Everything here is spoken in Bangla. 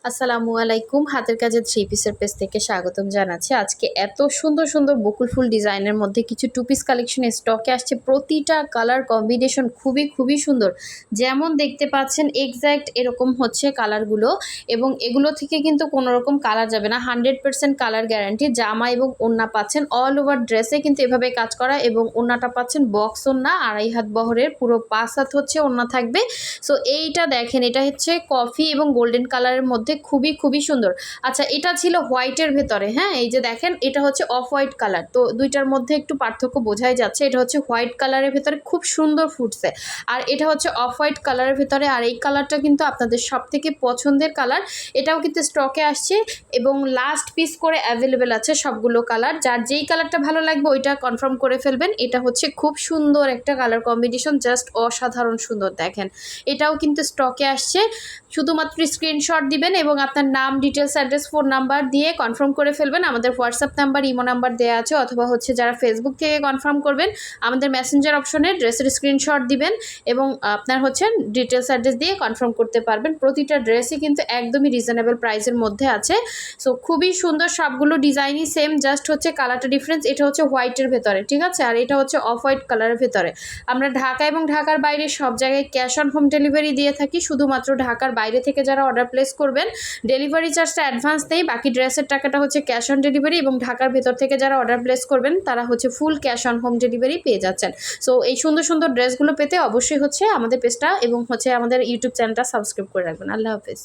আসসালামু আলাইকুম। হাতের কাজের থ্রি পিসের পেজ থেকে স্বাগতম জানাচ্ছি। আজকে এত সুন্দর সুন্দর বকুল ফুল ডিজাইনের মধ্যে কিছু টু পিস কালেকশন স্টকে আসছে। প্রতিটা কালার কম্বিনেশন খুবই সুন্দর। যেমন দেখতে পাচ্ছেন এক্স্যাক্ট এরকম হচ্ছে কালারগুলো, এবং এগুলো থেকে কিন্তু কোনো রকম কালার যাবে না। 100% কালার গ্যারান্টি। জামা এবং ওড়না পাচ্ছেন অল ওভার ড্রেসে কিন্তু এভাবে কাজ করা, এবং ওড়নাটা পাচ্ছেন বক্স ওড়না, 2.5 হাত বহরের, পুরো 5 হাত হচ্ছে ওড়না থাকবে। সো এইটা দেখেন, এটা হচ্ছে কফি এবং গোল্ডেন কালারের মধ্যে খুবই সুন্দর। আচ্ছা, এটা ছিল হোয়াইটের ভেতরে। হ্যাঁ, এই যে দেখেন, এটা হচ্ছে অফ হোয়াইট কালার। তো দুইটার মধ্যে একটু পার্থক্য বোঝাই যাচ্ছে। এটা হচ্ছে হোয়াইট কালারের ভেতরে খুব সুন্দর ফুটছে, আর এটা হচ্ছে অফ হোয়াইট কালারের ভেতরে। আর এই কালারটা কিন্তু আপনাদের সব থেকে পছন্দের কালার। এটাও কিন্তু স্টকে আসছে এবং লাস্ট পিস করে অ্যাভেলেবেল আছে সবগুলো কালার। যার যেই কালারটা ভালো লাগবে ওইটা কনফার্ম করে ফেলবেন। এটা হচ্ছে খুব সুন্দর একটা কালার কম্বিনেশন, জাস্ট অসাধারণ সুন্দর। দেখেন, এটাও কিন্তু স্টকে আসছে। শুধুমাত্র স্ক্রিনশট দিবেন এবং আপনার নাম, ডিটেলস, অ্যাড্রেস, ফোন নাম্বার দিয়ে কনফার্ম করে ফেলবেন। আমাদের হোয়াটসঅ্যাপ নাম্বার, ইমো নাম্বার দেওয়া আছে, অথবা হচ্ছে যারা ফেসবুক থেকে কনফার্ম করবেন আমাদের মেসেঞ্জার অপশনে ড্রেসের স্ক্রিনশট দিবেন এবং আপনার হচ্ছে ডিটেলস, অ্যাড্রেস দিয়ে কনফার্ম করতে পারবেন। প্রতিটা ড্রেসই কিন্তু একদমই রিজনেবল প্রাইসের মধ্যে আছে। সো খুবই সুন্দর, সবগুলো ডিজাইনই সেম, জাস্ট হচ্ছে কালারটা ডিফারেন্স। এটা হচ্ছে হোয়াইটের ভেতরে, ঠিক আছে, আর এটা হচ্ছে অফ হোয়াইট কালারের ভেতরে। আমরা ঢাকা এবং ঢাকার বাইরে সব জায়গায় ক্যাশ অন হোম ডেলিভারি দিয়ে থাকি। শুধুমাত্র ঢাকার বাইরে থেকে যারা অর্ডার প্লেস করবেন ডেলিভারি চার্জটা অ্যাডভান্স দেই, বাকি ড্রেসের টাকাটা হচ্ছে ক্যাশ অন ডেলিভারি। এবং ঢাকার ভেতর থেকে যারা অর্ডার প্লেস করবেন তারা হচ্ছে full cash on home delivery পেয়ে যাচ্ছেন। সো এই সুন্দর সুন্দর ড্রেসগুলো পেতে অবশ্যই হচ্ছে আমাদের পেজটা এবং হচ্ছে আমাদের ইউটিউব চ্যানেলটা সাবস্ক্রাইব করে রাখবেন। আল্লাহ হাফেজ।